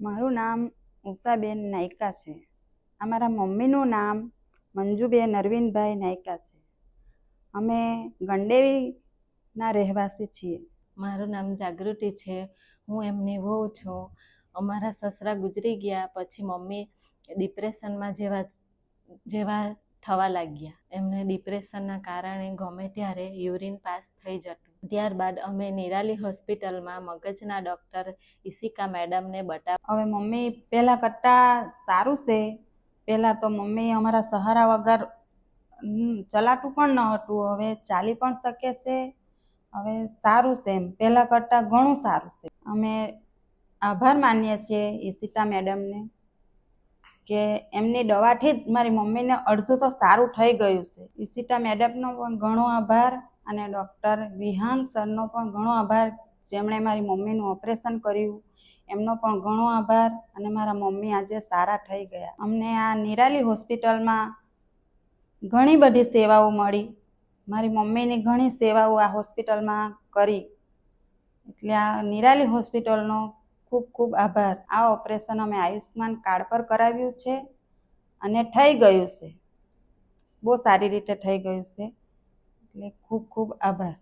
મારું નામ ઉષાબેન નાયકા છે. અમારા મમ્મીનું નામ મંજુબેન અરવિંદભાઈ નાયકા છે. અમે ગંડેવીના રહેવાસી છીએ. મારું નામ જાગૃતિ છે. હું એમની વહુ છું. અમારા સસરા ગુજરી ગયા પછી મમ્મી ડિપ્રેશનમાં જેવા થવા લાગ્યા. એમને ડિપ્રેશનના કારણે ગમે ત્યારે યુરિન પાસ થઈ જતું. ત્યારબાદ અમે નિરાલી હોસ્પિટલમાં મગજના ડૉક્ટર ઈશિકા મેડમને બતાવ્યા. હવે મમ્મી પહેલાં કરતાં સારું છે. પહેલાં તો મમ્મી અમારા સહારા વગર ચલાતું પણ ન હતું. હવે ચાલી પણ શકે છે. હવે સારું છે. એમ પહેલાં કરતાં ઘણું સારું છે. અમે આભાર માનીએ છીએ ઈશિકા મેડમને કે એમની દવાથી જ મારી મમ્મીને અડધું તો સારું થઈ ગયું છે. ઈશિકા મેડમનો પણ ઘણો આભાર અને ડૉક્ટર વિહાંગ સરનો પણ ઘણો આભાર, જેમણે મારી મમ્મીનું ઓપરેશન કર્યું એમનો પણ ઘણો આભાર. અને મારા મમ્મી આજે સારા થઈ ગયા. અમને આ નિરાલી હોસ્પિટલમાં ઘણી બધી સેવાઓ મળી. મારી મમ્મીની ઘણી સેવાઓ આ હોસ્પિટલમાં કરી. એટલે આ નિરાલી હોસ્પિટલનો ખૂબ ખૂબ આભાર. આ ઓપરેશન અમે આયુષ્માન કાર્ડ પર કરાવ્યું છે અને થઈ ગયું છે. બહુ સારી રીતે થઈ ગયું છે. એટલે ખૂબ ખૂબ આભાર.